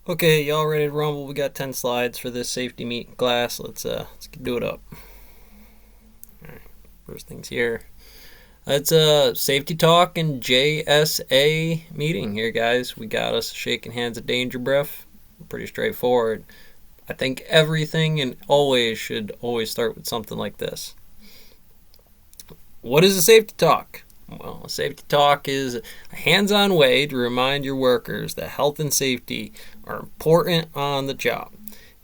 Okay, y'all ready to rumble? We got 10 slides for this safety meet class. Let's do it up. All right, first things here. It's a safety talk and JSA meeting here, guys. We got us shaking hands at danger breath. Pretty straightforward. I think everything and always should always start with something like this. What is a safety talk? Well, a safety talk is a hands-on way to remind your workers that health and safety are important on the job.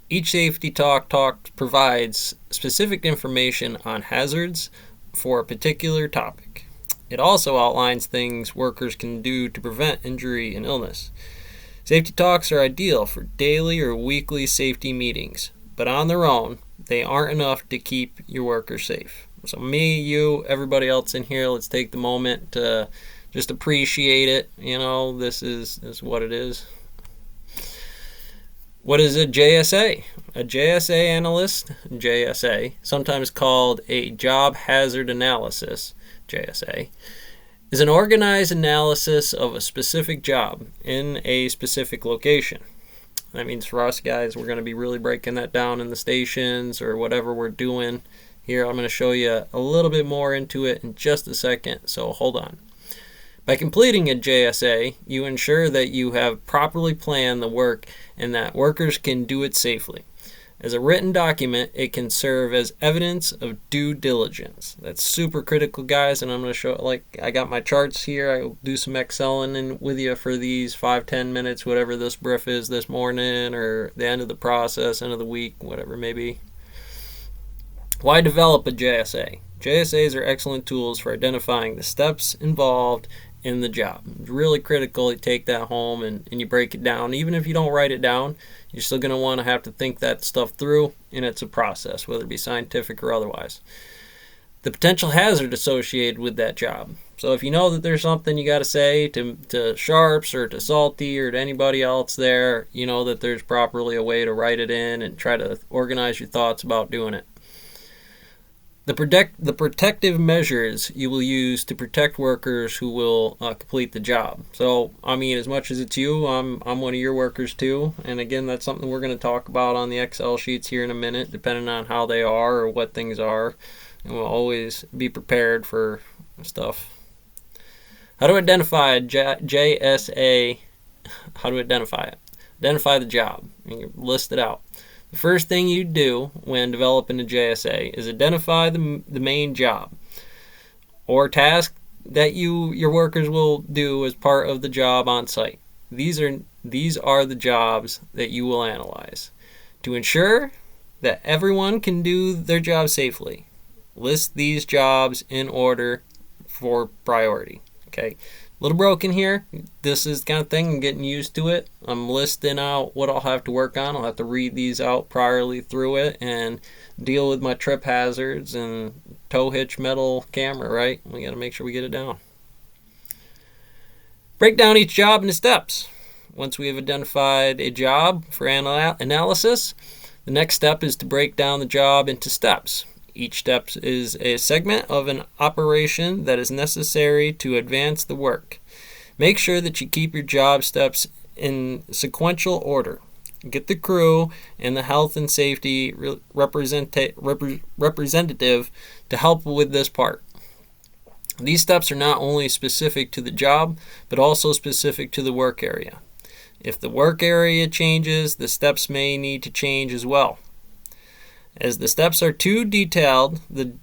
Each safety talk provides specific information on hazards for a particular topic. It also outlines things workers can do to prevent injury and illness. Safety talks are ideal for daily or weekly safety meetings, but on their own, they aren't enough to keep your workers safe. So me, you, everybody else in here, let's take the moment to just appreciate it. You know, this is what it is. What is a JSA? A JSA analyst, JSA, sometimes called a job hazard analysis, JSA, is an organized analysis of a specific job in a specific location. That means for us guys, we're going to be really breaking that down in the stations or whatever we're doing. Here, I'm going to show you a little bit more into it in just a second, so hold on. By completing a JSA, you ensure that you have properly planned the work and that workers can do it safely. As a written document, it can serve as evidence of due diligence. That's super critical, guys, and I'm going to show, like, I got my charts here. I'll do some Exceling with you for these 5-10 minutes, whatever this brief is this morning or the end of the process, end of the week, whatever it may be. Why develop a JSA? JSAs are excellent tools for identifying the steps involved in the job. It's really critical you take that home and you break it down. Even if you don't write it down, you're still going to want to have to think that stuff through, and it's a process, whether it be scientific or otherwise. The potential hazard associated with that job. So if you know that there's something you got to say to Sharps or to Salty or to anybody else there, you know that there's properly a way to write it in and try to organize your thoughts about doing it. The protective measures you will use to protect workers who will complete the job. So, I mean, as much as it's you, I'm one of your workers too. And again, that's something we're going to talk about on the Excel sheets here in a minute, depending on how they are or what things are. And we'll always be prepared for stuff. How to identify a JSA? How to identify it? Identify the job. You list it out. The first thing you do when developing a JSA is identify the main job or task that your workers will do as part of the job on site. These are the jobs that you will analyze. To ensure that everyone can do their job safely, list these jobs in order for priority. Okay. A little broken here. This is the kind of thing I'm getting used to it. I'm listing out what I'll have to work on. I'll have to read these out priorly through it and deal with my trip hazards and tow hitch metal camera, right? We got to make sure we get it down. Break down each job into steps. Once we have identified a job for analysis, the next step is to break down the job into steps. Each step is a segment of an operation that is necessary to advance the work. Make sure that you keep your job steps in sequential order. Get the crew and the health and safety representative to help with this part. These steps are not only specific to the job, but also specific to the work area. If the work area changes, the steps may need to change as well. If the steps are too detailed, the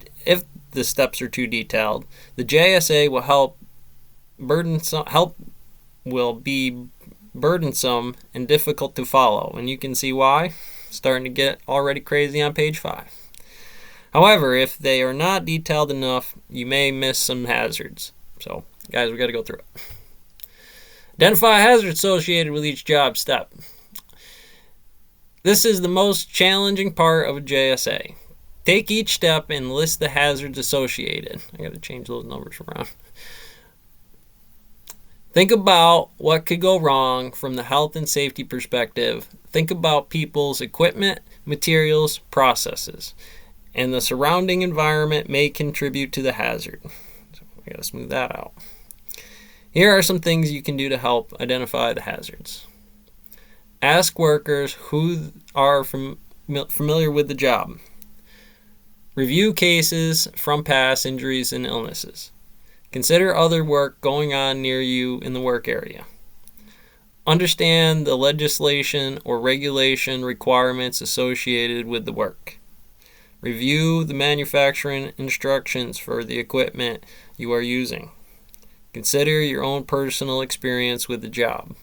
JSA will be burdensome and difficult to follow, and you can see why. Starting to get already crazy on page 5. However, if they are not detailed enough, you may miss some hazards. So, guys, we got to go through it. Identify hazards associated with each job step. This is the most challenging part of a JSA. Take each step and list the hazards associated. I got to change those numbers around. Think about what could go wrong from the health and safety perspective. Think about people's equipment, materials, processes, and the surrounding environment may contribute to the hazard. So we got to smooth that out. Here are some things you can do to help identify the hazards. Ask workers who are familiar with the job. Review cases from past injuries and illnesses. Consider other work going on near you in the work area. Understand the legislation or regulation requirements associated with the work. Review the manufacturing instructions for the equipment you are using. Consider your own personal experience with the job.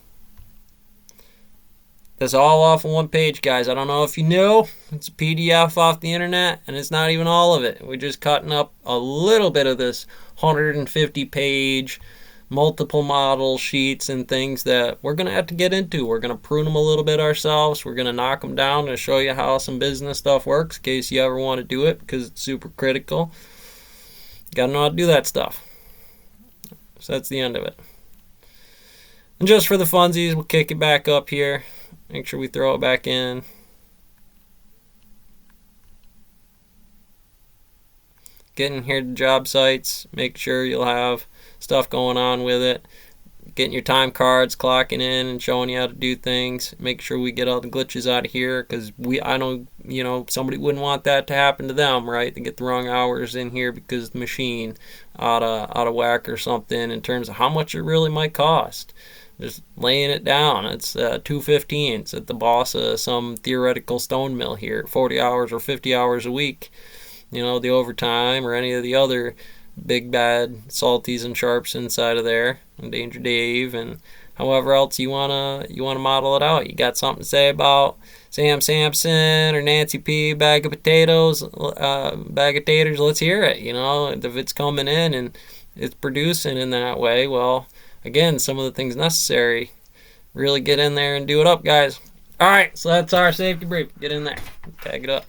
That's all off of one page, guys. I don't know if you know, it's a PDF off the internet, and it's not even all of it. We're just cutting up a little bit of this 150-page multiple model sheets and things that we're going to have to get into. We're going to prune them a little bit ourselves. We're going to knock them down to show you how some business stuff works in case you ever want to do it, because it's super critical. You got to know how to do that stuff. So that's the end of it. And just for the funsies, we'll kick it back up here. Make sure we throw it back in. Getting here to job sites, make sure you'll have stuff going on with it. Getting your time cards, clocking in and showing you how to do things. Make sure we get all the glitches out of here, because I know, somebody wouldn't want that to happen to them, right? They get the wrong hours in here because the machine out of whack or something in terms of how much it really might cost. Just laying it down. It's $2.15. It's at the boss of some theoretical stone mill here, 40 hours or 50 hours a week. The overtime or any of the other big bad salties and sharps inside of there, and Danger Dave, and however else you wanna model it out. You got something to say about Sam Sampson or Nancy P. bag of taters? Let's hear it. If it's coming in and it's producing in that way, well, again, some of the things necessary, really get in there and do it up, guys. All right, so that's our safety brief. Get in there, tag it up.